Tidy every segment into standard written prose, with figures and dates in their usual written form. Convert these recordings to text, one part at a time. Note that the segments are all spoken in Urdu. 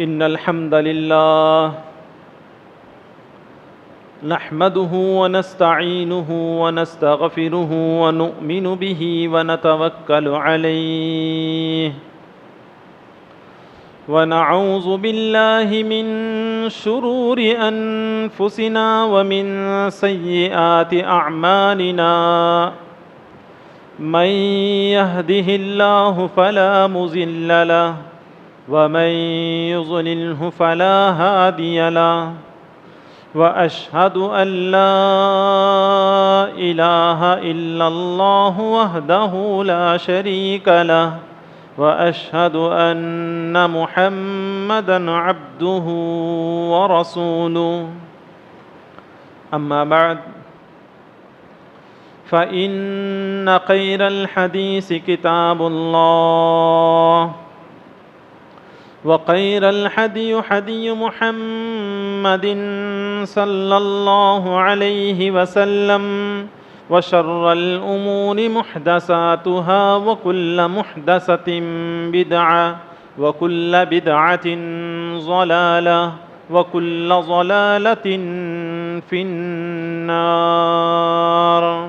إن الحمد لله نحمده ونستعينه ونستغفره ونؤمن به ونتوكل عليه ونعوذ بالله من شرور أنفسنا ومن سيئات أعمالنا من يهده الله فلا مضل له ومن يضلله فلا هادي له وأشهد أن لا إله إلا الله وحده لا شريك له وأشهد أن محمدًا عبده ورسوله أما بعد فإن خير الحديث كتاب الله وخير الهدي هدي محمد صلى الله عليه وسلم وشر الأمور محدثاتها وكل محدثة بدعة وكل بدعة ضلالة وكل ضلالة في النار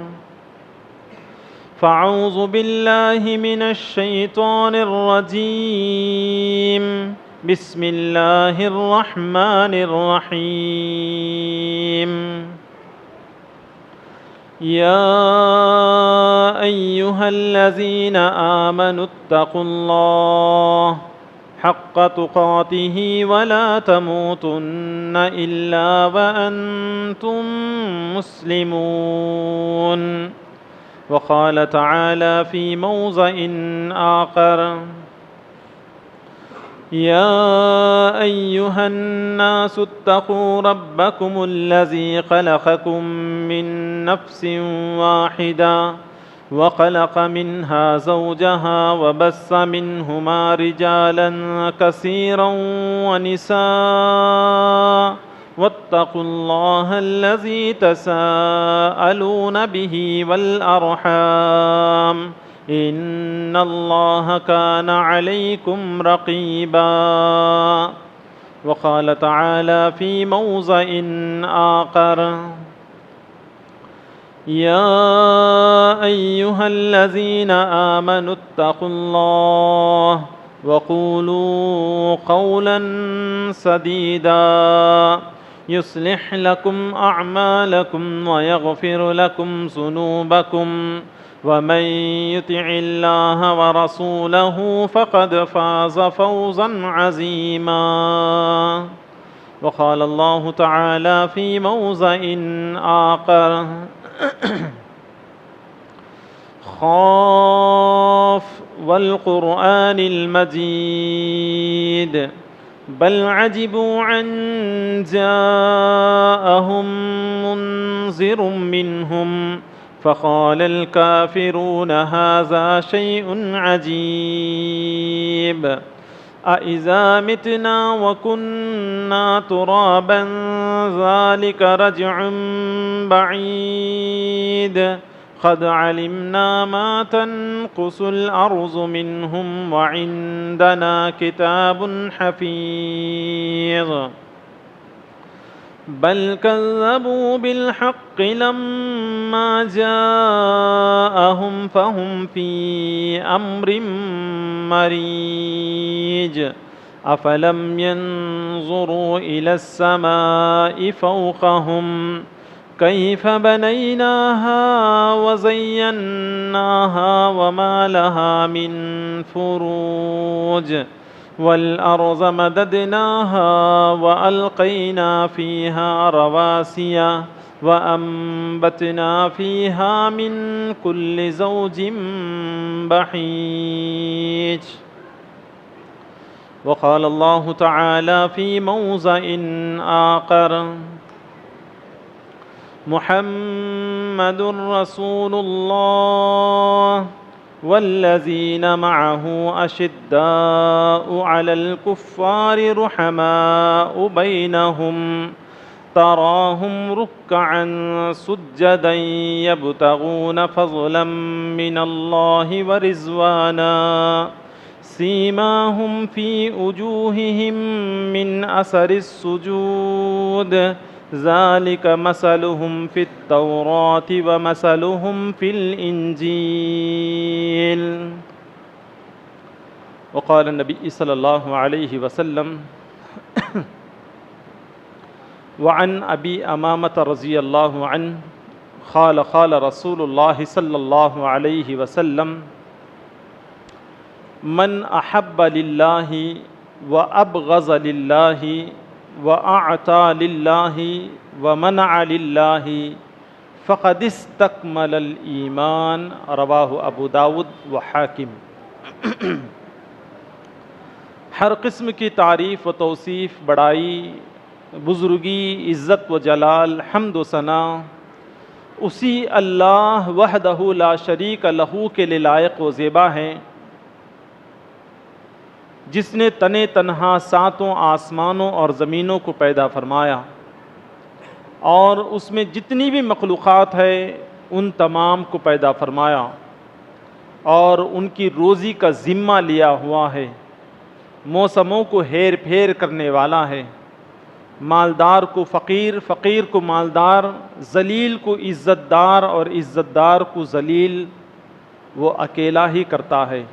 فأعوذ بالله من الشيطان الرجيم بسم الله الرحمن الرحيم يا أيها الذين آمنوا اتقوا الله حق تقاته ولا تموتن إلا وأنتم مسلمون وقال تعالى في موضع آخر يا أيها الناس اتقوا ربكم الذي خلقكم من نفس واحدة وخلق منها زوجها وبث منهما رجالا كثيرا ونساء واتقوا الله الذي تساءلون به والأرحام إن الله كان عليكم رقيبا وقال تعالى في موضع آخر يا أيها الذين آمنوا اتقوا الله وقولوا قولا سديدا يصلح لكم أعمالكم ويغفر لكم ذنوبكم ومن يطع الله ورسوله فقد فاز فوزا عظيما وقال الله تعالى في موضع آخر خاف والقرآن المجيد بل عجبوا أن جاءهم منذر منهم فقال الكافرون هذا شيء عجيب أإذا متنا وكنا ترابا ذلك رجع بعيد قد علمنا ما تنقص الأرض منهم وعندنا كتاب حفيظ بل كذبوا بالحق لما جاءهم فهم في أمر مريج أفلم ينظروا إلى السماء فوقهم كيف بنيناها وزيناها وما لها من فروج والأرض مددناها وألقينا فيها رواسي وأنبتنا فيها من كل زوج بهيج وقال الله تعالى في موضع آخر محمد رسول الله والذين معه أشداء على الكفار رحماء بينهم تراهم ركعا سجدا يبتغون فضلا من الله ورضوانا سیماہم فی وجوہہم من اثر السجود ذالک مثلہم فی التوراۃ ومثلہم فی الانجیل۔ وقال النبی صلی اللہ علیہ وسلم وعن ابی امامۃ رضی اللہ عنہ قال قال رسول اللہ صلی اللہ علیہ وسلم من احب للہ وابغض للہ واعطى للہ ومنع للہ فقد استکمل الایمان، رواہ ابو داود وحاکم۔ ہر قسم کی تعریف و توصیف، بڑائی، بزرگی، عزت و جلال، حمد و ثنا اسی اللہ وحدہ لا شریک لہ کے لیے لائق و زیبا ہیں، جس نے تنے تنہا ساتوں آسمانوں اور زمینوں کو پیدا فرمایا، اور اس میں جتنی بھی مخلوقات ہے ان تمام کو پیدا فرمایا، اور ان کی روزی کا ذمہ لیا ہوا ہے، موسموں کو ہیر پھیر کرنے والا ہے، مالدار کو فقیر، فقیر کو مالدار، ذلیل کو عزت دار اور عزت دار کو ذلیل وہ اکیلا ہی کرتا ہے،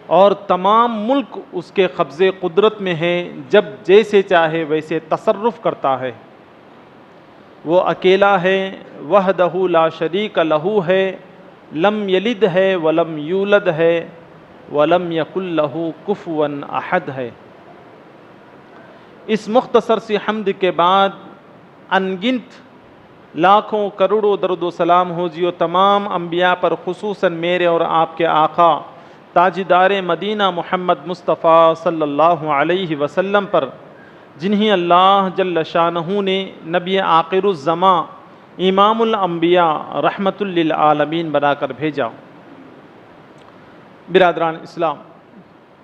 اور تمام ملک اس کے قبضے قدرت میں ہے، جب جیسے چاہے ویسے تصرف کرتا ہے، وہ اکیلا ہے، وحدہ لا شریک لہ ہے، لم یلد ہے ولم یولد ہے، وَلَمْ يَكُنْ لَهُ كُفُوًا أَحَدٌ ہے۔ اس مختصر سی حمد کے بعد انگنت لاکھوں کروڑوں درود و سلام ہو جیو تمام انبیاء پر، خصوصاً میرے اور آپ کے آقا تاجدار مدینہ محمد مصطفیٰ صلی اللہ علیہ وسلم پر، جنہیں اللہ جل شانہ نے نبی آخر الزماں، امام الانبیاء، رحمت للعالمین بنا کر بھیجا۔ برادران اسلام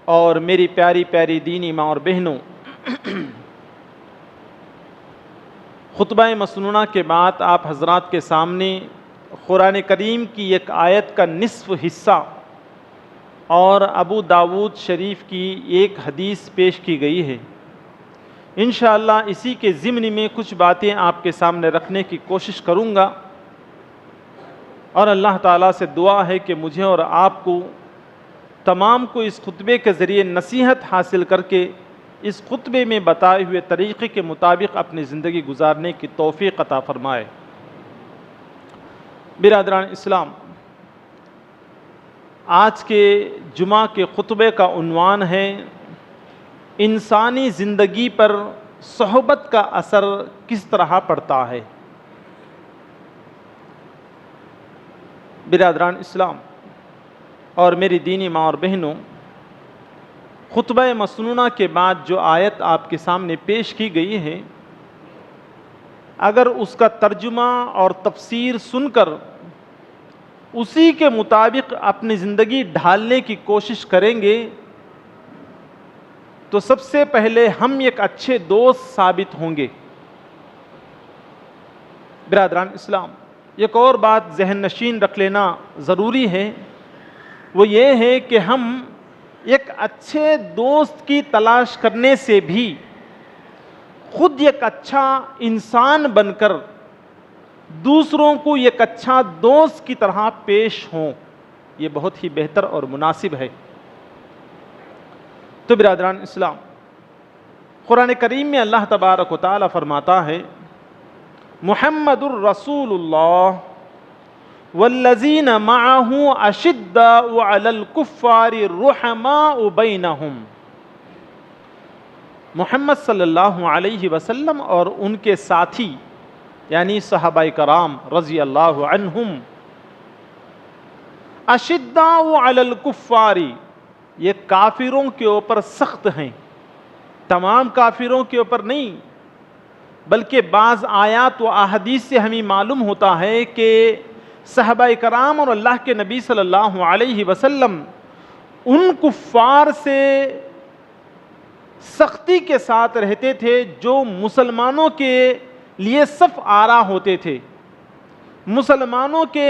اور میری پیاری پیاری دینی ماں اور بہنوں، خطبہ مسنونہ کے بعد آپ حضرات کے سامنے قرآن کریم کی ایک آیت کا نصف حصہ اور ابو داود شریف کی ایک حدیث پیش کی گئی ہے۔ انشاءاللہ اسی کے ضمن میں کچھ باتیں آپ کے سامنے رکھنے کی کوشش کروں گا، اور اللہ تعالیٰ سے دعا ہے کہ مجھے اور آپ کو تمام کو اس خطبے کے ذریعے نصیحت حاصل کر کے اس خطبے میں بتائے ہوئے طریقے کے مطابق اپنی زندگی گزارنے کی توفیق عطا فرمائے۔ برادران اسلام، آج کے جمعہ کے خطبے کا عنوان ہے انسانی زندگی پر صحبت کا اثر کس طرح پڑتا ہے۔ برادران اسلام اور میری دینی ماں اور بہنوں، خطبہ مسنونہ کے بعد جو آیت آپ کے سامنے پیش کی گئی ہے، اگر اس کا ترجمہ اور تفسیر سن کر اسی کے مطابق اپنی زندگی ڈھالنے کی کوشش کریں گے تو سب سے پہلے ہم ایک اچھے دوست ثابت ہوں گے۔ برادران اسلام، ایک اور بات ذہن نشین رکھ لینا ضروری ہے، وہ یہ ہے کہ ہم ایک اچھے دوست کی تلاش کرنے سے بھی خود ایک اچھا انسان بن کر دوسروں کو ایک اچھا دوست کی طرح پیش ہوں، یہ بہت ہی بہتر اور مناسب ہے۔ تو برادران اسلام، قرآن کریم میں اللہ تبارک و تعالی فرماتا ہے محمد الرسول اللہ والذین معہ اشداء علی الکفار رحماء بینہم۔ محمد صلی اللہ علیہ وسلم اور ان کے ساتھی یعنی صحابہ کرام رضی اللہ عنہم، اشداء علی الکفار، یہ کافروں کے اوپر سخت ہیں، تمام کافروں کے اوپر نہیں، بلکہ بعض آیات و احادیث سے ہمیں معلوم ہوتا ہے کہ صحابہ کرام اور اللہ کے نبی صلی اللہ علیہ وسلم ان کفار سے سختی کے ساتھ رہتے تھے جو مسلمانوں کے لیے صف آرا ہوتے تھے، مسلمانوں کے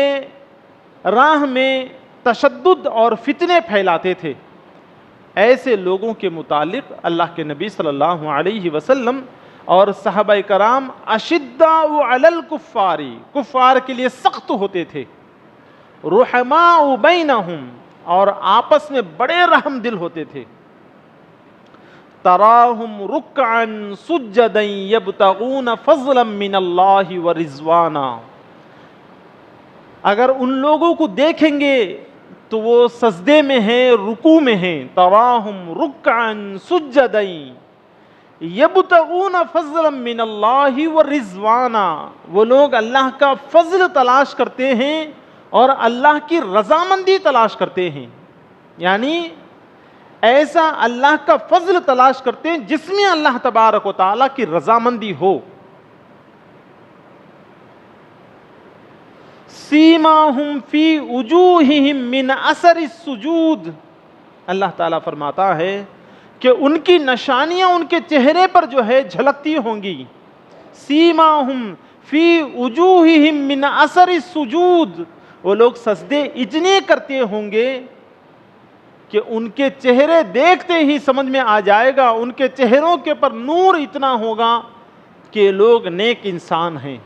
راہ میں تشدد اور فتنے پھیلاتے تھے، ایسے لوگوں کے متعلق اللہ کے نبی صلی اللہ علیہ وسلم اور صحابہ کرام اشداء علی الکفار، کفار کے لیے سخت ہوتے تھے، رحماء بینہم، اور آپس میں بڑے رحم دل ہوتے تھے، تراہم رکعا سجدا یبتغون فضلا من اللہ ورضوانا، اگر ان لوگوں کو دیکھیں گے تو وہ سجدے میں ہیں، رکوع میں ہیں، تراہم رکعا سجدا یبتغون فضلا من اللہ ورضوانا، وہ لوگ اللہ کا فضل تلاش کرتے ہیں اور اللہ کی رضامندی تلاش کرتے ہیں، یعنی ایسا اللہ کا فضل تلاش کرتے ہیں جس میں اللہ تبارک و تعالیٰ کی رضامندی ہو۔ سیماہم فی وجوہہم من اثر السجود، اللہ تعالیٰ فرماتا ہے کہ ان کی نشانیاں ان کے چہرے پر جو ہے جھلکتی ہوں گی، سیماہم فی وجوہہم من اثر السجود، وہ لوگ سجدے اتنے کرتے ہوں گے کہ ان کے چہرے دیکھتے ہی سمجھ میں آ جائے گا، ان کے چہروں کے پر نور اتنا ہوگا کہ لوگ نیک انسان ہیں۔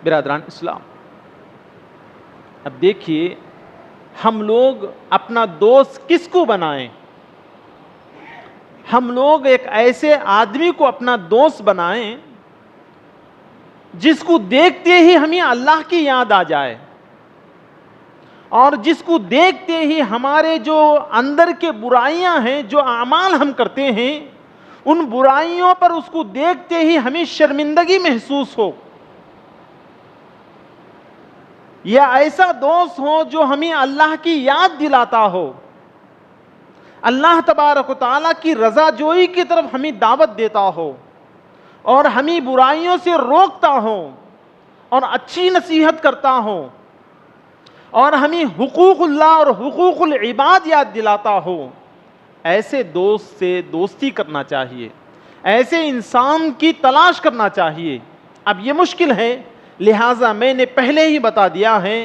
برادران اسلام، اب دیکھیے ہم لوگ اپنا دوست کس کو بنائیں؟ ہم لوگ ایک ایسے آدمی کو اپنا دوست بنائیں جس کو دیکھتے ہی ہمیں اللہ کی یاد آ جائے، اور جس کو دیکھتے ہی ہمارے جو اندر کے برائیاں ہیں، جو اعمال ہم کرتے ہیں، ان برائیوں پر اس کو دیکھتے ہی ہمیں شرمندگی محسوس ہو، یا ایسا دوست ہو جو ہمیں اللہ کی یاد دلاتا ہو، اللہ تبارک و تعالیٰ کی رضا جوئی کی طرف ہمیں دعوت دیتا ہو، اور ہمیں برائیوں سے روکتا ہو، اور اچھی نصیحت کرتا ہو، اور ہمیں حقوق اللہ اور حقوق العباد یاد دلاتا ہو۔ ایسے دوست سے دوستی کرنا چاہیے، ایسے انسان کی تلاش کرنا چاہیے۔ اب یہ مشکل ہے، لہٰذا میں نے پہلے ہی بتا دیا ہے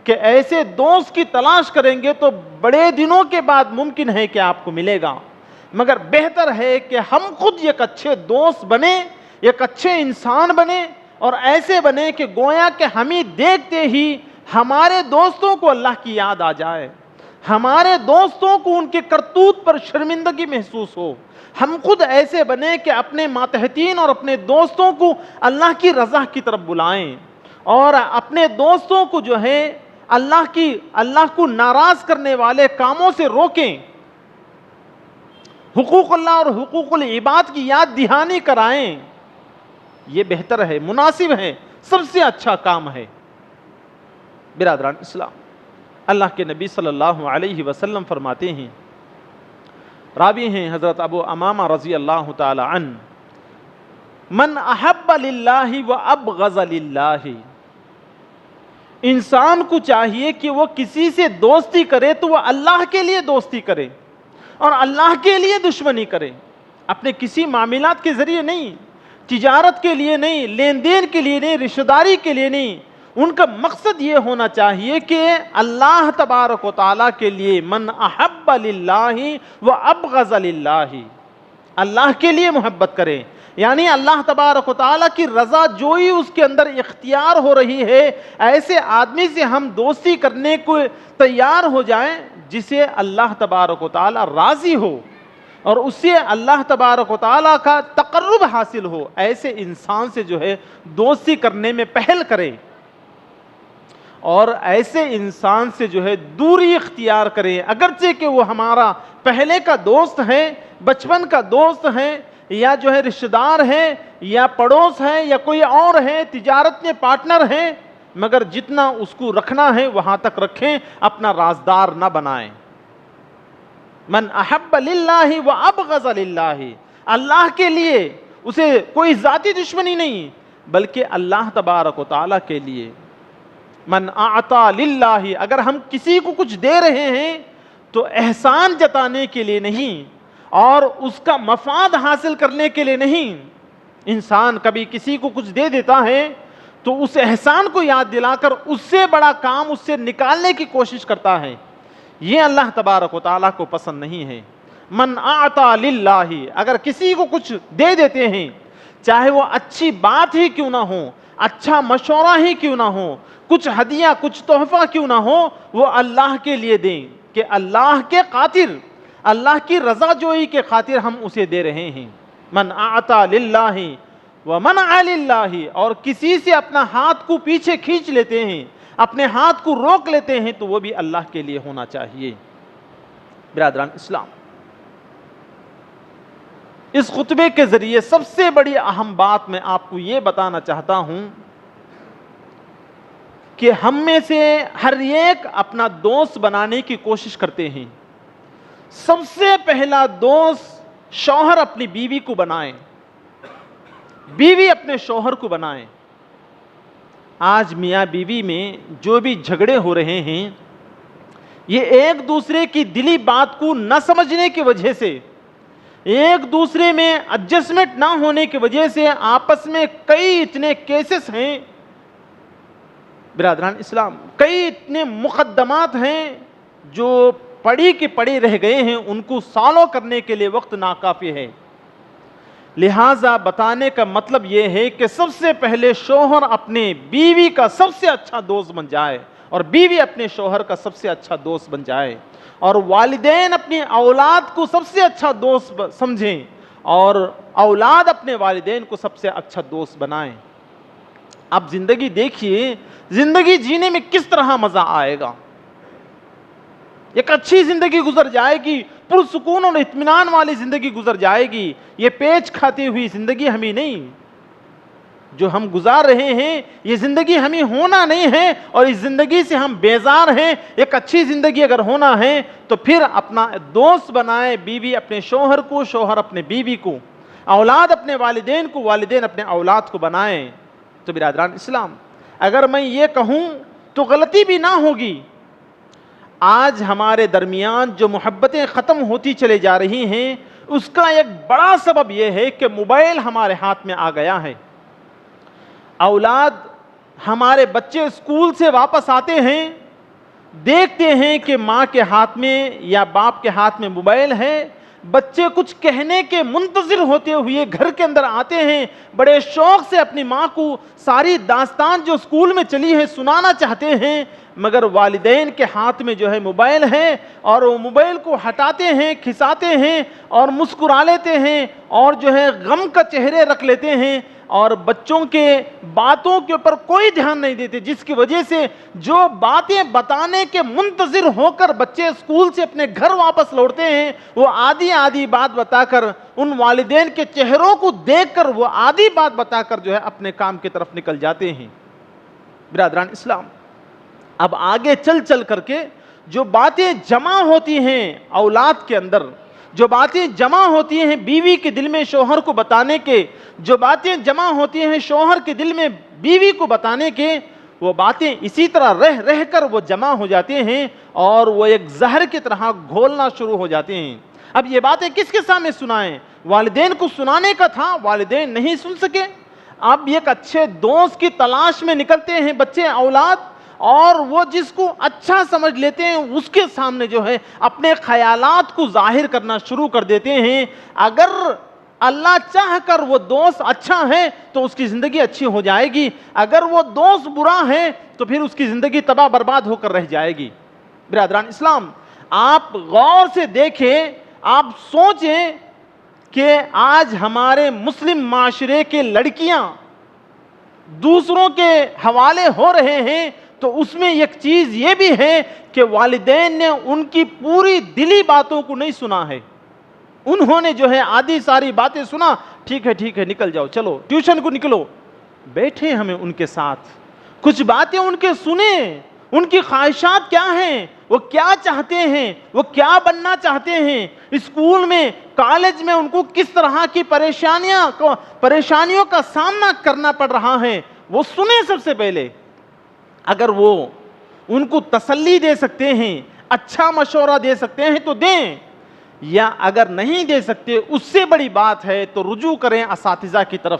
کہ ایسے دوست کی تلاش کریں گے تو بڑے دنوں کے بعد ممکن ہے کہ آپ کو ملے گا، مگر بہتر ہے کہ ہم خود ایک اچھے دوست بنے، ایک اچھے انسان بنے، اور ایسے بنے کہ گویا کہ ہمیں دیکھتے ہی ہمارے دوستوں کو اللہ کی یاد آ جائے، ہمارے دوستوں کو ان کے کرتوت پر شرمندگی محسوس ہو۔ ہم خود ایسے بنے کہ اپنے ماتحتین اور اپنے دوستوں کو اللہ کی رضا کی طرف بلائیں، اور اپنے دوستوں کو جو ہے اللہ کو ناراض کرنے والے کاموں سے روکیں، حقوق اللہ اور حقوق العباد کی یاد دہانی کرائیں۔ یہ بہتر ہے، مناسب ہے، سب سے اچھا کام ہے۔ برادران اسلام، اللہ کے نبی صلی اللہ علیہ وسلم فرماتے ہیں، راوی ہیں حضرت ابو امامہ رضی اللہ تعالی عنہ، من احب للہ و ابغض للہ، انسان کو چاہیے کہ وہ کسی سے دوستی کرے تو وہ اللہ کے لیے دوستی کرے اور اللہ کے لیے دشمنی کرے، اپنے کسی معاملات کے ذریعے نہیں، تجارت کے لیے نہیں، لین دین کے لیے نہیں، رشتہ داری کے لیے نہیں، ان کا مقصد یہ ہونا چاہیے کہ اللہ تبارک و تعالیٰ کے لیے، من احب للہ و ابغض للہ، اللہ کے لیے محبت کریں، یعنی اللہ تبارک و تعالیٰ کی رضا جوئی اس کے اندر اختیار ہو رہی ہے، ایسے آدمی سے ہم دوستی کرنے کو تیار ہو جائیں جسے اللہ تبارک و تعالیٰ راضی ہو اور اس سے اللہ تبارک و تعالیٰ کا تقرب حاصل ہو، ایسے انسان سے جو ہے دوستی کرنے میں پہل کریں، اور ایسے انسان سے جو ہے دوری اختیار کریں، اگرچہ کہ وہ ہمارا پہلے کا دوست ہے، بچپن کا دوست ہے، یا جو ہے رشتہ دار ہے، یا پڑوس ہے، یا کوئی اور ہے، تجارت میں پارٹنر ہے، مگر جتنا اس کو رکھنا ہے وہاں تک رکھیں، اپنا رازدار نہ بنائیں۔ من احب للہ و ابغض للہ، اللہ کے لیے اسے کوئی ذاتی دشمنی نہیں، بلکہ اللہ تبارک و تعالیٰ کے لیے۔ من اعطا للہ، اگر ہم کسی کو کچھ دے رہے ہیں تو احسان جتانے کے لیے نہیں اور اس کا مفاد حاصل کرنے کے لیے نہیں۔ انسان کبھی کسی کو کچھ دے دیتا ہے تو اس احسان کو یاد دلا کر اس سے بڑا کام اس سے نکالنے کی کوشش کرتا ہے. یہ اللہ تبارک و تعالیٰ کو پسند نہیں ہے. من اعطا للہ، اگر کسی کو کچھ دے دیتے ہیں، چاہے وہ اچھی بات ہی کیوں نہ ہو، اچھا مشورہ ہی کیوں نہ ہو، کچھ ہدیہ کچھ تحفہ کیوں نہ ہو، وہ اللہ کے لیے دیں کہ اللہ کے خاطر، اللہ کی رضا جوئی کے خاطر ہم اسے دے رہے ہیں. من اعطا للہ ومنع للہ، اور کسی سے اپنا ہاتھ کو پیچھے کھینچ لیتے ہیں، اپنے ہاتھ کو روک لیتے ہیں، تو وہ بھی اللہ کے لیے ہونا چاہیے. برادران اسلام، اس خطبے کے ذریعے سب سے بڑی اہم بات میں آپ کو یہ بتانا چاہتا ہوں کہ ہم میں سے ہر ایک اپنا دوست بنانے کی کوشش کرتے ہیں. سب سے پہلا دوست شوہر اپنی بیوی کو بنائیں، بیوی اپنے شوہر کو بنائیں. آج میاں بیوی میں جو بھی جھگڑے ہو رہے ہیں، یہ ایک دوسرے کی دلی بات کو نہ سمجھنے کی وجہ سے، ایک دوسرے میں ایڈجسٹمنٹ نہ ہونے کی وجہ سے آپس میں کئی اتنے کیسز ہیں برادران اسلام، کئی اتنے مقدمات ہیں جو پڑی کے پڑی رہ گئے ہیں، ان کو سالوں کرنے کے لیے وقت ناکافی ہے. لہٰذا بتانے کا مطلب یہ ہے کہ سب سے پہلے شوہر اپنے بیوی کا سب سے اچھا دوست بن جائے، اور بیوی اپنے شوہر کا سب سے اچھا دوست بن جائے، اور والدین اپنی اولاد کو سب سے اچھا دوست سمجھیں، اور اولاد اپنے والدین کو سب سے اچھا دوست بنائیں. اب زندگی دیکھیے، زندگی جینے میں کس طرح مزہ آئے گا. ایک اچھی زندگی گزر جائے گی، پرسکون اور اطمینان والی زندگی گزر جائے گی. یہ پیچ کھاتی ہوئی زندگی ہمیں نہیں، جو ہم گزار رہے ہیں یہ زندگی ہمیں ہونا نہیں ہے، اور اس زندگی سے ہم بیزار ہیں. ایک اچھی زندگی اگر ہونا ہے تو پھر اپنا دوست بنائے، بیوی اپنے شوہر کو، شوہر اپنے بیوی کو، اولاد اپنے والدین کو، والدین اپنے اولاد کو بنائیں. تو برادران اسلام، اگر میں یہ کہوں تو غلطی بھی نہ ہوگی. آج ہمارے درمیان جو محبتیں ختم ہوتی چلے جا رہی ہیں، اس کا ایک بڑا سبب یہ ہے کہ موبائل ہمارے ہاتھ میں آ گیا ہے. اولاد، ہمارے بچے اسکول سے واپس آتے ہیں، دیکھتے ہیں کہ ماں کے ہاتھ میں یا باپ کے ہاتھ میں موبائل ہے. بچے کچھ کہنے کے منتظر ہوتے ہوئے گھر کے اندر آتے ہیں، بڑے شوق سے اپنی ماں کو ساری داستان جو اسکول میں چلی ہے سنانا چاہتے ہیں، مگر والدین کے ہاتھ میں جو ہے موبائل ہے، اور وہ موبائل کو ہٹاتے ہیں، کھساتے ہیں اور مسکرا لیتے ہیں، اور جو ہے غم کا چہرے رکھ لیتے ہیں، اور بچوں کے باتوں کے اوپر کوئی دھیان نہیں دیتے، جس کی وجہ سے جو باتیں بتانے کے منتظر ہو کر بچے اسکول سے اپنے گھر واپس لوٹتے ہیں، وہ آدھی آدھی بات بتا کر، ان والدین کے چہروں کو دیکھ کر وہ آدھی بات بتا کر جو ہے اپنے کام کی طرف نکل جاتے ہیں. برادران اسلام، اب آگے چل چل کر کے جو باتیں جمع ہوتی ہیں اولاد کے اندر، جو باتیں جمع ہوتی ہیں بیوی کے دل میں شوہر کو بتانے کے، جو باتیں جمع ہوتی ہیں شوہر کے دل میں بیوی کو بتانے کے، وہ باتیں اسی طرح رہ رہ کر وہ جمع ہو جاتے ہیں، اور وہ ایک زہر کی طرح گھولنا شروع ہو جاتے ہیں. اب یہ باتیں کس کے سامنے سنائیں؟ والدین کو سنانے کا تھا، والدین نہیں سن سکے. اب ایک اچھے دوست کی تلاش میں نکلتے ہیں بچے، اولاد، اور وہ جس کو اچھا سمجھ لیتے ہیں اس کے سامنے جو ہے اپنے خیالات کو ظاہر کرنا شروع کر دیتے ہیں. اگر اللہ چاہ کر وہ دوست اچھا ہے تو اس کی زندگی اچھی ہو جائے گی، اگر وہ دوست برا ہے تو پھر اس کی زندگی تباہ برباد ہو کر رہ جائے گی. برادران اسلام، آپ غور سے دیکھیں، آپ سوچیں کہ آج ہمارے مسلم معاشرے کے لڑکیاں دوسروں کے حوالے ہو رہے ہیں، تو اس میں ایک چیز یہ بھی ہے کہ والدین نے ان کی پوری دلی باتوں کو نہیں سنا ہے. انہوں نے جو ہے آدھی ساری باتیں سنا، ٹھیک ہے نکل جاؤ، چلو ٹیوشن کو نکلو. بیٹھے ہمیں ان کے ساتھ، کچھ باتیں ان کے سنیں، ان کی خواہشات کیا ہیں، وہ کیا چاہتے ہیں، وہ کیا بننا چاہتے ہیں، اسکول میں کالج میں ان کو کس طرح کی پریشانیوں کا سامنا کرنا پڑ رہا ہے، وہ سنیں سب سے پہلے. اگر وہ ان کو تسلی دے سکتے ہیں، اچھا مشورہ دے سکتے ہیں تو دیں، یا اگر نہیں دے سکتے اس سے بڑی بات ہے تو رجوع کریں اساتذہ کی طرف.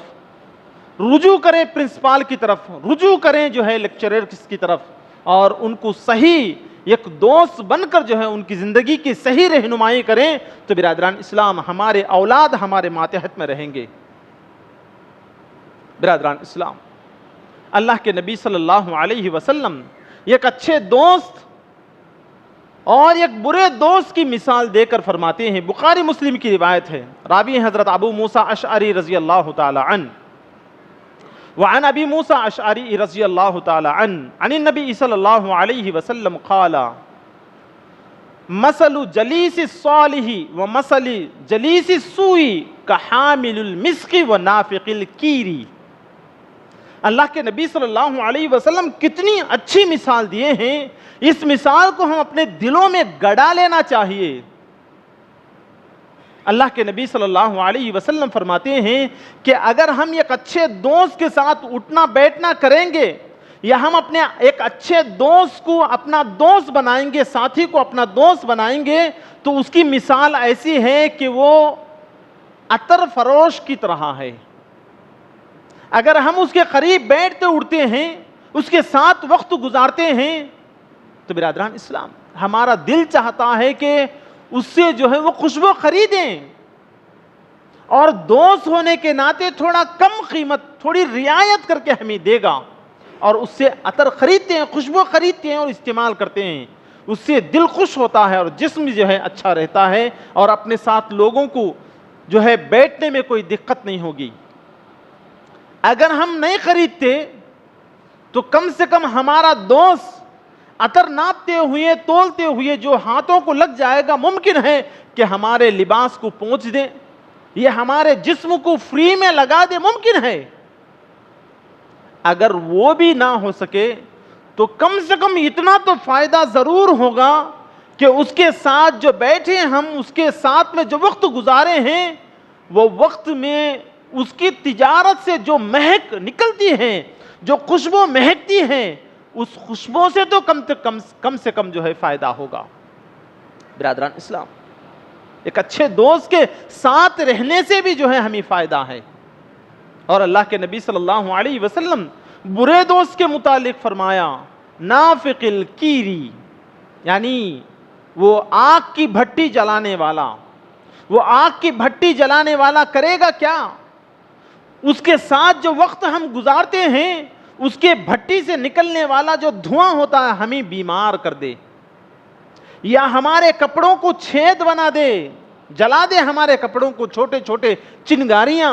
رجوع کریں پرنسپال کی طرف، رجوع کریں جو ہے لیکچررز کی طرف، اور ان کو صحیح ایک دوست بن کر جو ہے ان کی زندگی کی صحیح رہنمائی کریں، تو برادران اسلام ہمارے اولاد ہمارے ماتحت میں رہیں گے۔ برادران اسلام، اللہ کے نبی صلی اللہ علیہ وسلم ایک اچھے دوست اور ایک برے دوست کی مثال دے کر فرماتے ہیں، بخاری مسلم کی روایت ہے، راوی حضرت ابو موسیٰ اشعری رضی اللہ تعالی عنہ، وعن ابی موسیٰ اشعری رضی اللہ تعالی عنہ عن النبی صلی اللہ علیہ وسلم قال مثل جلیس الصالح ومثل جلیس السوء کحامل المسک ونافق الکیر۔ اللہ کے نبی صلی اللہ علیہ وسلم کتنی اچھی مثال دیے ہیں، اس مثال کو ہم اپنے دلوں میں گڑا لینا چاہیے۔ اللہ کے نبی صلی اللہ علیہ وسلم فرماتے ہیں کہ اگر ہم ایک اچھے دوست کے ساتھ اٹھنا بیٹھنا کریں گے، یا ہم اپنے ایک اچھے دوست کو اپنا دوست بنائیں گے، ساتھی کو اپنا دوست بنائیں گے، تو اس کی مثال ایسی ہے کہ وہ عطر فروش کی طرح ہے۔ اگر ہم اس کے قریب بیٹھتے اٹھتے ہیں، اس کے ساتھ وقت گزارتے ہیں، تو برادران اسلام ہمارا دل چاہتا ہے کہ اس سے جو ہے وہ خوشبو خریدیں، اور دوست ہونے کے ناطے تھوڑا کم قیمت، تھوڑی رعایت کر کے ہمیں دے گا، اور اس سے عطر خریدتے ہیں، خوشبو خریدتے ہیں اور استعمال کرتے ہیں، اس سے دل خوش ہوتا ہے اور جسم جو ہے اچھا رہتا ہے، اور اپنے ساتھ لوگوں کو جو ہے بیٹھنے میں کوئی دقت نہیں ہوگی۔ اگر ہم نہیں خریدتے تو کم سے کم ہمارا دوست عطر ناپتے ہوئے تولتے ہوئے جو ہاتھوں کو لگ جائے گا، ممکن ہے کہ ہمارے لباس کو پونچھ دے، یہ ہمارے جسم کو فری میں لگا دے، ممکن ہے۔ اگر وہ بھی نہ ہو سکے تو کم سے کم اتنا تو فائدہ ضرور ہوگا کہ اس کے ساتھ جو بیٹھے ہم، اس کے ساتھ میں جو وقت گزارے ہیں، وہ وقت میں اس کی تجارت سے جو مہک نکلتی ہے، جو خوشبو مہکتی ہے، اس خوشبو سے تو کم سے کم جو ہے فائدہ ہوگا۔ برادران اسلام، ایک اچھے دوست کے ساتھ رہنے سے بھی جو ہے ہمیں فائدہ ہے۔ اور اللہ کے نبی صلی اللہ علیہ وسلم برے دوست کے متعلق فرمایا نافق الکیری، یعنی وہ آگ کی بھٹی جلانے والا۔ وہ آگ کی بھٹی جلانے والا کرے گا کیا؟ اس کے ساتھ جو وقت ہم گزارتے ہیں، اس کے بھٹی سے نکلنے والا جو دھواں ہوتا ہے ہمیں بیمار کر دے، یا ہمارے کپڑوں کو چھید بنا دے، جلا دے ہمارے کپڑوں کو، چھوٹے چھوٹے چنگاریاں۔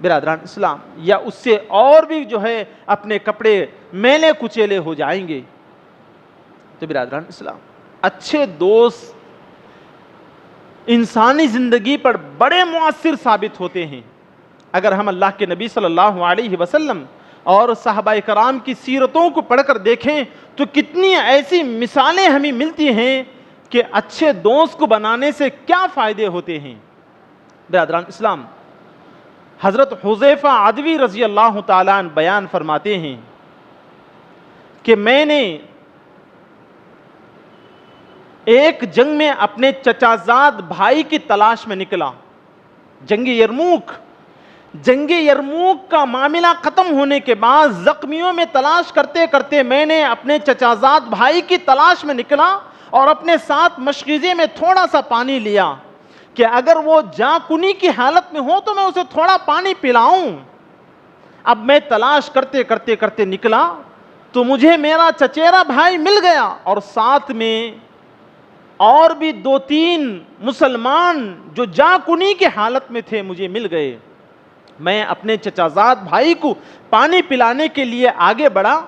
برادران اسلام، یا اس سے اور بھی جو ہے اپنے کپڑے میلے کچیلے ہو جائیں گے۔ تو برادران اسلام، اچھے دوست انسانی زندگی پر بڑے مؤثر ثابت ہوتے ہیں۔ اگر ہم اللہ کے نبی صلی اللہ علیہ وسلم اور صحابہ کرام کی سیرتوں کو پڑھ کر دیکھیں تو کتنی ایسی مثالیں ہمیں ملتی ہیں کہ اچھے دوست کو بنانے سے کیا فائدے ہوتے ہیں۔ برادران اسلام، حضرت حذیفہ عدوی رضی اللہ تعالیٰ عنہ بیان فرماتے ہیں کہ میں نے ایک جنگ میں اپنے چچا زاد بھائی کی تلاش میں نکلا، جنگ یرموک کا معاملہ ختم ہونے کے بعد زخمیوں میں تلاش کرتے کرتے میں نے اپنے چچا زاد بھائی کی تلاش میں نکلا، اور اپنے ساتھ مشغیزے میں تھوڑا سا پانی لیا کہ اگر وہ جاں کنی کی حالت میں ہو تو میں اسے تھوڑا پانی پلاؤں۔ اب میں تلاش کرتے کرتے کرتے نکلا تو مجھے میرا چچیرا بھائی مل گیا، اور ساتھ میں اور بھی 2-3 مسلمان جو جاں کنی کی حالت میں تھے مجھے مل گئے۔ میں اپنے چچا زاد بھائی کو پانی پلانے کے لیے آگے بڑھا،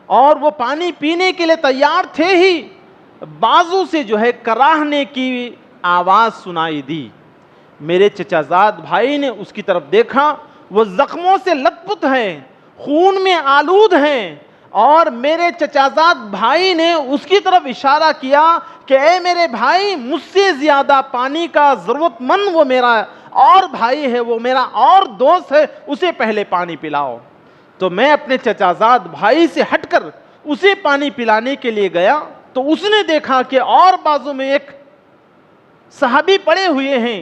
اور وہ پانی پینے کے لیے تیار تھے ہی بازو سے جو ہے کراہنے کی آواز سنائی دی۔ میرے چچا زاد بھائی نے اس کی طرف دیکھا، وہ زخموں سے لت پت ہے، خون میں آلود ہے، اور میرے چچا زاد بھائی نے اس کی طرف اشارہ کیا کہ اے میرے بھائی، مجھ سے زیادہ پانی کا ضرورت مند وہ میرا اور بھائی ہے، وہ میرا اور دوست ہے، اسے پہلے پانی پلاؤ۔ تو میں اپنے چچا زاد بھائی سے ہٹ کر اسے پانی پلانے کے لیے گیا تو اس نے دیکھا کہ اور بازو میں ایک صحابی پڑے ہوئے ہیں،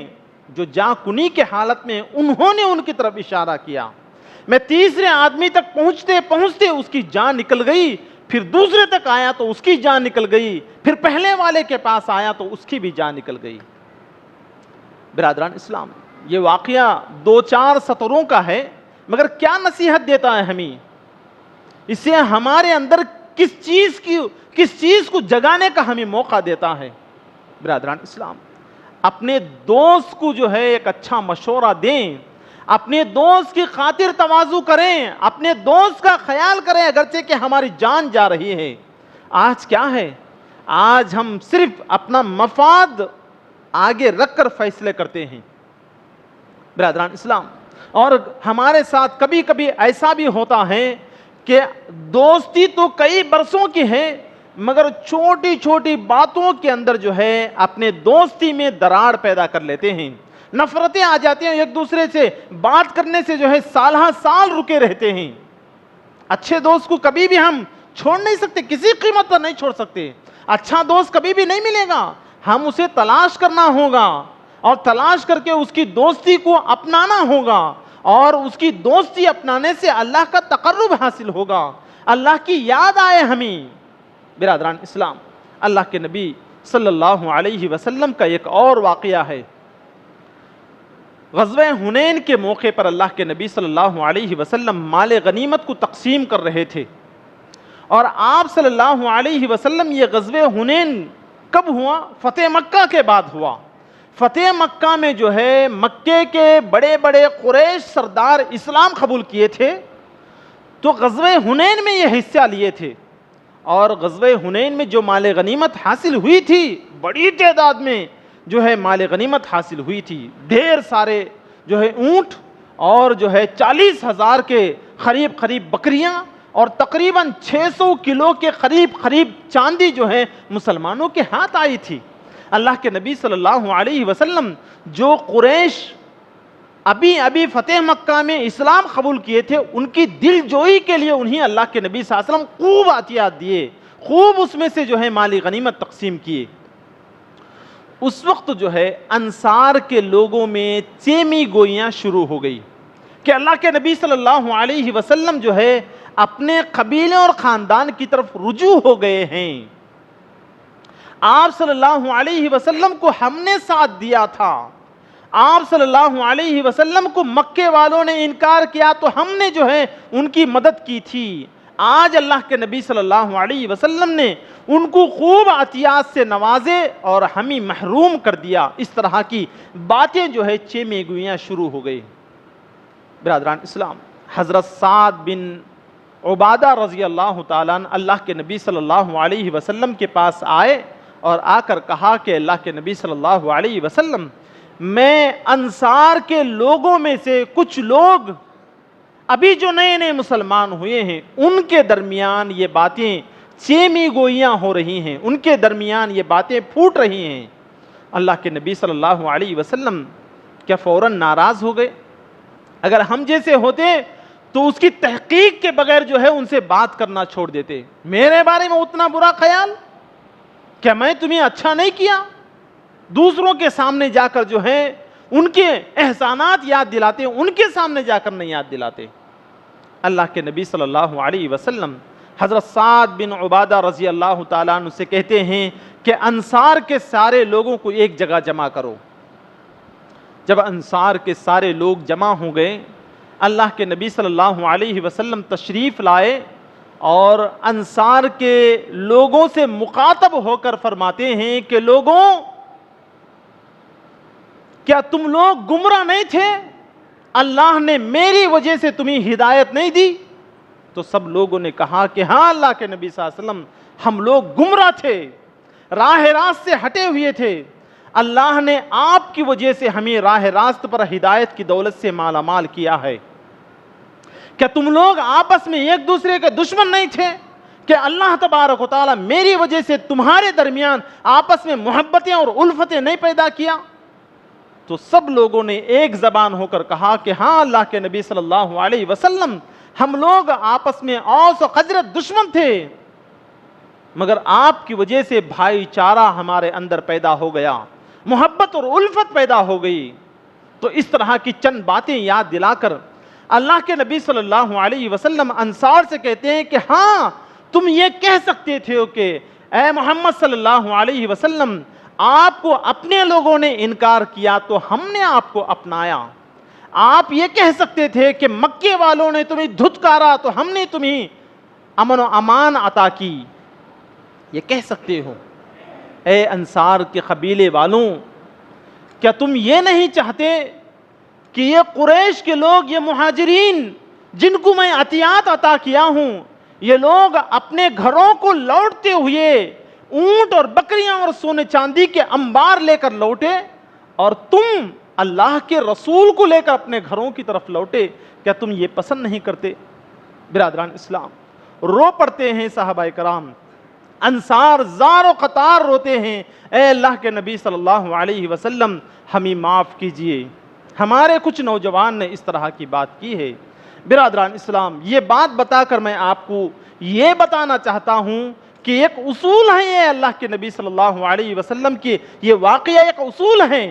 جو جاں کنی کے حالت میں انہوں نے ان کی طرف اشارہ کیا. میں تیسرے آدمی تک پہنچتے پہنچتے اس کی جان نکل گئی, پھر دوسرے تک آیا تو اس کی جان نکل گئی, پھر پہلے والے کے پاس آیا تو اس کی بھی جان نکل گئی. برادران اسلام, یہ واقعہ 2-4 سطروں کا ہے, مگر کیا نصیحت دیتا ہے ہمیں؟ اس سے ہمارے اندر کس چیز کو جگانے کا ہمیں موقع دیتا ہے. برادران اسلام, اپنے دوست کو جو ہے ایک اچھا مشورہ دیں, اپنے دوست کی خاطر تواضع کریں, اپنے دوست کا خیال کریں اگرچہ کہ ہماری جان جا رہی ہے. آج کیا ہے, آج ہم صرف اپنا مفاد آگے رکھ کر فیصلے کرتے ہیں. برادران اسلام, اور ہمارے ساتھ کبھی کبھی ایسا بھی ہوتا ہے کہ دوستی تو کئی برسوں کی ہے, مگر چھوٹی چھوٹی باتوں کے اندر جو ہے اپنے دوستی میں دراڑ پیدا کر لیتے ہیں, نفرتیں آ جاتی ہیں, ایک دوسرے سے بات کرنے سے جو ہے سالہ سال رکے رہتے ہیں. اچھے دوست کو کبھی بھی ہم چھوڑ نہیں سکتے, کسی قیمت پر نہیں چھوڑ سکتے. اچھا دوست کبھی بھی نہیں ملے گا, ہم اسے تلاش کرنا ہوگا, اور تلاش کر کے اس کی دوستی کو اپنانا ہوگا, اور اس کی دوستی اپنانے سے اللہ کا تقرب حاصل ہوگا, اللہ کی یاد آئے ہمیں. برادران اسلام, اللہ کے نبی صلی اللہ علیہ وسلم کا ایک اور واقعہ ہے. غزوہ حنین کے موقع پر اللہ کے نبی صلی اللہ علیہ وسلم مال غنیمت کو تقسیم کر رہے تھے, اور آپ صلی اللہ علیہ وسلم یہ غزوہ حنین کب ہوا؟ فتح مکہ کے بعد ہوا. فتح مکہ میں جو ہے مکے کے بڑے بڑے قریش سردار اسلام قبول کیے تھے, تو غزوہ حنین میں یہ حصہ لیے تھے. اور غزوہ حنین میں جو مال غنیمت حاصل ہوئی تھی, بڑی تعداد میں جو ہے مال غنیمت حاصل ہوئی تھی. ڈھیر سارے جو ہے اونٹ, اور جو ہے 40,000 کے قریب بکریاں, اور تقریباً 600 کلو کے قریب چاندی جو ہے مسلمانوں کے ہاتھ آئی تھی. اللہ کے نبی صلی اللہ علیہ وسلم جو قریش ابھی فتح مکہ میں اسلام قبول کیے تھے, ان کی دل جوئی کے لیے انہیں اللہ کے نبی صلی اللہ علیہ وسلم خوب عطیات دیے, خوب اس میں سے جو ہے مالی غنیمت تقسیم کیے. اس وقت جو ہے انصار کے لوگوں میں چیمی گوئیاں شروع ہو گئی کہ اللہ کے نبی صلی اللہ علیہ وسلم جو ہے اپنے قبیلے اور خاندان کی طرف رجوع ہو گئے ہیں. آپ صلی اللہ علیہ وسلم کو ہم نے ساتھ دیا تھا, آپ صلی اللہ علیہ وسلم کو مکے والوں نے انکار کیا تو ہم نے جو ہے ان کی مدد کی تھی. آج اللہ کے نبی صلی اللہ علیہ وسلم نے ان کو خوب عطیات سے نوازے اور ہمیں محروم کر دیا. اس طرح کی باتیں جو ہے چیمے گوئیاں شروع ہو گئی. برادران اسلام, حضرت سعد بن عبادہ رضی اللہ تعالیٰ عنہ اللہ کے نبی صلی اللہ علیہ وسلم کے پاس آئے اور آ کر کہا کہ اللہ کے نبی صلی اللہ علیہ وسلم, میں انصار کے لوگوں میں سے کچھ لوگ ابھی جو نئے مسلمان ہوئے ہیں ان کے درمیان یہ باتیں چیمی گوئیاں ہو رہی ہیں, ان کے درمیان یہ باتیں پھوٹ رہی ہیں. اللہ کے نبی صلی اللہ علیہ وسلم کیا فوراً ناراض ہو گئے؟ اگر ہم جیسے ہوتے تو اس کی تحقیق کے بغیر جو ہے ان سے بات کرنا چھوڑ دیتے. میرے بارے میں اتنا برا خیال, کیا میں تمہیں اچھا نہیں کیا؟ دوسروں کے سامنے جا کر جو ہے ان کے احسانات یاد دلاتے, ان کے سامنے جا کر نہیں یاد دلاتے. اللہ کے نبی صلی اللہ علیہ وسلم حضرت سعد بن عبادہ رضی اللہ تعالیٰ عنہ سے کہتے ہیں کہ انصار کے سارے لوگوں کو ایک جگہ جمع کرو. جب انصار کے سارے لوگ جمع ہو گئے, اللہ کے نبی صلی اللہ علیہ وسلم تشریف لائے اور انصار کے لوگوں سے مخاطب ہو کر فرماتے ہیں کہ لوگوں, کیا تم لوگ گمراہ نہیں تھے؟ اللہ نے میری وجہ سے تمہیں ہدایت نہیں دی؟ تو سب لوگوں نے کہا کہ ہاں اللہ کے نبی صلی اللہ علیہ وسلم, ہم لوگ گمراہ تھے, راہ راست سے ہٹے ہوئے تھے. اللہ نے آپ کی وجہ سے ہمیں راہ راست پر ہدایت کی دولت سے مالا مال کیا ہے. کیا تم لوگ آپس میں ایک دوسرے کے دشمن نہیں تھے کہ اللہ تبارک و تعالیٰ میری وجہ سے تمہارے درمیان آپس میں محبتیں اور الفتیں نہیں پیدا کیا؟ تو سب لوگوں نے ایک زبان ہو کر کہا کہ ہاں اللہ کے نبی صلی اللہ علیہ وسلم, ہم لوگ آپس میں اوس و خزرج دشمن تھے, مگر آپ کی وجہ سے بھائی چارہ ہمارے اندر پیدا ہو گیا, محبت اور الفت پیدا ہو گئی. تو اس طرح کی چند باتیں یاد دلا کر اللہ کے نبی صلی اللہ علیہ وسلم انصار سے کہتے ہیں کہ ہاں تم یہ کہہ سکتے تھے کہ اے محمد صلی اللہ علیہ وسلم آپ کو اپنے لوگوں نے انکار کیا تو ہم نے آپ کو اپنایا. آپ یہ کہہ سکتے تھے کہ مکے والوں نے تمہیں دھتکارا تو ہم نے تمہیں امن و امان عطا کی. یہ کہہ سکتے ہو. اے انصار کے قبیلے والوں، کیا تم یہ نہیں چاہتے کہ یہ قریش کے لوگ، یہ مہاجرین جن کو میں عطیات عطا کیا ہوں، یہ لوگ اپنے گھروں کو لوٹتے ہوئے اونٹ اور بکریاں اور سونے چاندی کے انبار لے کر لوٹے، اور تم اللہ کے رسول کو لے کر اپنے گھروں کی طرف لوٹے؟ کیا تم یہ پسند نہیں کرتے؟ برادران اسلام، رو پڑتے ہیں صحابہ کرام، انصار زار و قطار روتے ہیں، اے اللہ کے نبی صلی اللہ علیہ وسلم ہمیں معاف کیجئے، ہمارے کچھ نوجوان نے اس طرح کی بات کی ہے. برادران اسلام، یہ بات بتا کر میں آپ کو یہ بتانا چاہتا ہوں کہ ایک اصول ہے یہ اللہ کے نبی صلی اللہ علیہ وسلم کی، یہ واقعہ ایک اصول ہے.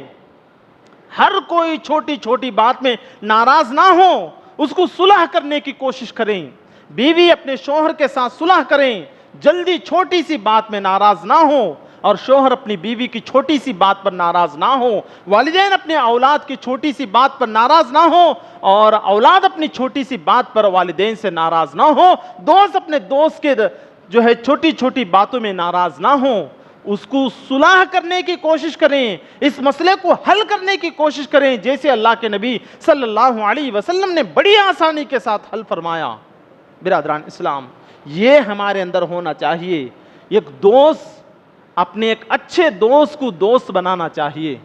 ہر کوئی چھوٹی چھوٹی بات میں ناراض نہ ہو، اس کو صلح کرنے کی کوشش کریں. بیوی اپنے شوہر کے ساتھ صلح کریں، جلدی چھوٹی سی بات میں ناراض نہ ہو، اور شوہر اپنی بیوی کی چھوٹی سی بات پر ناراض نہ ہو، والدین اپنے اولاد کی چھوٹی سی بات پر ناراض نہ ہو، اور اولاد اپنی چھوٹی سی بات پر والدین سے ناراض نہ ہو، دوست اپنے دوست کے چھوٹی چھوٹی باتوں میں ناراض نہ ہو. اس کو صلح کرنے کی کوشش کریں، اس مسئلے کو حل کرنے کی کوشش کریں، جیسے اللہ کے نبی صلی اللہ علیہ وسلم نے بڑی آسانی کے ساتھ حل فرمایا. برادران اسلام، یہ ہمارے اندر ہونا چاہیے. ایک دوست اپنے ایک اچھے دوست کو دوست بنانا چاہیے.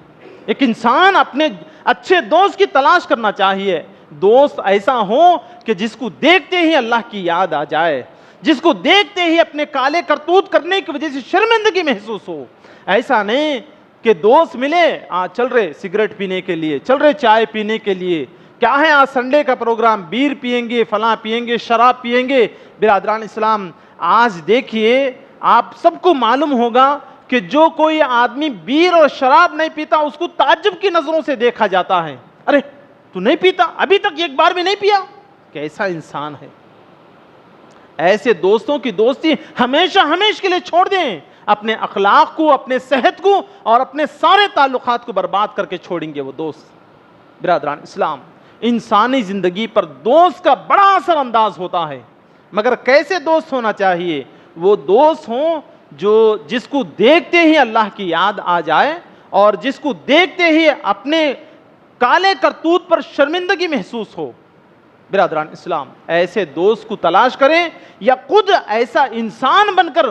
ایک انسان اپنے اچھے دوست کی تلاش کرنا چاہیے. دوست ایسا ہو کہ جس کو دیکھتے ہی اللہ کی یاد آ جائے، جس کو دیکھتے ہی اپنے کالے کرتوت کرنے کی وجہ سے شرمندگی محسوس ہو. ایسا نہیں کہ دوست ملے، چل رہے سگریٹ پینے کے لیے، چل رہے چائے پینے کے لیے، کیا ہے آج سنڈے کا پروگرام، بیر پیئیں گے، فلاں پیئیں گے، شراب پیئیں گے. برادران اسلام، آج دیکھیے آپ سب کو معلوم ہوگا کہ جو کوئی آدمی بیر اور شراب نہیں پیتا اس کو تعجب کی نظروں سے دیکھا جاتا ہے. ارے تو نہیں پیتا، ابھی تک ایک بار بھی نہیں پیا؟ کیسا انسان ہے؟ ایسے دوستوں کی دوستی ہمیشہ کے لیے چھوڑ دیں. اپنے اخلاق کو، اپنے صحت کو اور اپنے سارے تعلقات کو برباد کر کے چھوڑیں گے وہ دوست. برادران اسلام، انسانی زندگی پر دوست کا بڑا اثر انداز ہوتا ہے، مگر کیسے دوست ہونا چاہیے؟ وہ دوست ہوں جس کو دیکھتے ہی اللہ کی یاد آ جائے، اور جس کو دیکھتے ہی اپنے کالے کرتوت پر شرمندگی محسوس ہو. برادران اسلام، ایسے دوست کو تلاش کریں، یا خود ایسا انسان بن کر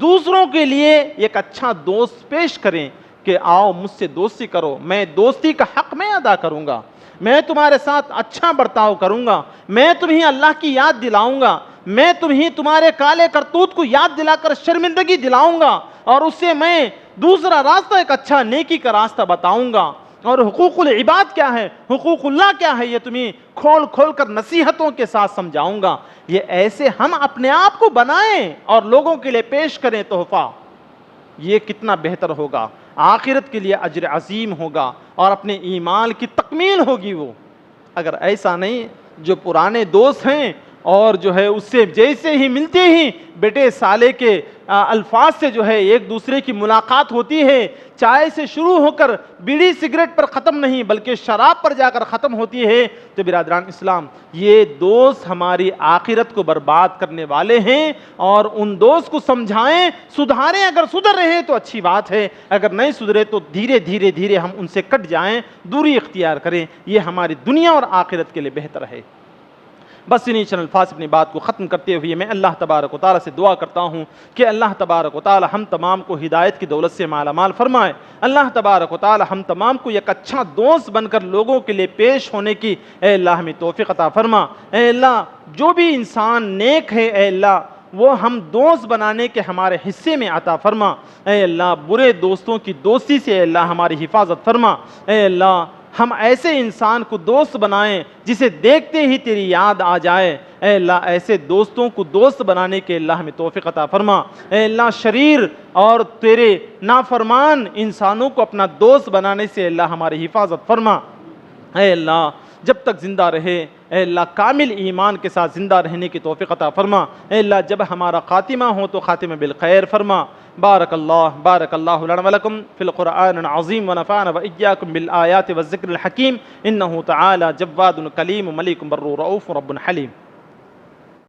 دوسروں کے لیے ایک اچھا دوست پیش کریں کہ آؤ مجھ سے دوستی کرو، میں دوستی کا حق میں ادا کروں گا، میں تمہارے ساتھ اچھا برتاؤ کروں گا، میں تمہیں اللہ کی یاد دلاؤں گا، میں تمہیں تمہارے کالے کرتوت کو یاد دلا کر شرمندگی دلاؤں گا، اور اس سے میں دوسرا راستہ، ایک اچھا نیکی کا راستہ بتاؤں گا. اور حقوق العباد کیا ہے، حقوق اللہ کیا ہے، یہ تمہیں کھول کھول کر نصیحتوں کے ساتھ سمجھاؤں گا. یہ ایسے ہم اپنے آپ کو بنائیں اور لوگوں کے لیے پیش کریں تحفہ. یہ کتنا بہتر ہوگا، آخرت کے لیے اجر عظیم ہوگا، اور اپنے ایمان کی تکمیل ہوگی. وہ اگر ایسا نہیں، جو پرانے دوست ہیں اور اس سے جیسے ہی ملتے ہی بیٹے سالے کے الفاظ سے ایک دوسرے کی ملاقات ہوتی ہے، چائے سے شروع ہو کر بیڑی سگریٹ پر ختم نہیں بلکہ شراب پر جا کر ختم ہوتی ہے، تو برادران اسلام یہ دوست ہماری آخرت کو برباد کرنے والے ہیں. اور ان دوست کو سمجھائیں، سدھاریں. اگر سدھر رہے تو اچھی بات ہے، اگر نہیں سدھرے تو دھیرے ہم ان سے کٹ جائیں، دوری اختیار کریں. یہ ہماری دنیا اور آخرت کے لیے بہتر ہے. بس انہی چند الفاظ اپنی بات کو ختم کرتے ہوئے میں اللہ تبارک و تعالیٰ سے دعا کرتا ہوں کہ اللہ تبارک و تعالیٰ ہم تمام کو ہدایت کی دولت سے مالا مال فرمائے. اللہ تبارک و تعالیٰ ہم تمام کو ایک اچھا دوست بن کر لوگوں کے لیے پیش ہونے کی اے اللہ ہمیں توفیق عطا فرما. اے اللہ جو بھی انسان نیک ہے اے اللہ وہ ہم دوست بنانے کے ہمارے حصے میں عطا فرما. اے اللہ برے دوستوں کی دوستی سے اے اللہ ہماری حفاظت فرما. اے اللہ ہم ایسے انسان کو دوست بنائیں جسے دیکھتے ہی تیری یاد آ جائے. اے اللہ ایسے دوستوں کو دوست بنانے کے اللہ ہمیں توفیق عطا فرما. اے اللہ شریر اور تیرے نافرمان انسانوں کو اپنا دوست بنانے سے اللہ ہماری حفاظت فرما. اے اللہ جب تک زندہ رہے اے اللہ کامل ایمان کے ساتھ زندہ رہنے کی توفیق عطا فرما، اے اللہ جب ہمارا خاتمہ ہو تو خاتمہ بالخیر فرما۔ بارک اللہ لنا ولکم فی القرآن العظیم ونفعنا وإیاکم بالآیات والذکر الحکیم، انہ تعالی جواد کلیم ملیک بر رؤوف رب حلیم۔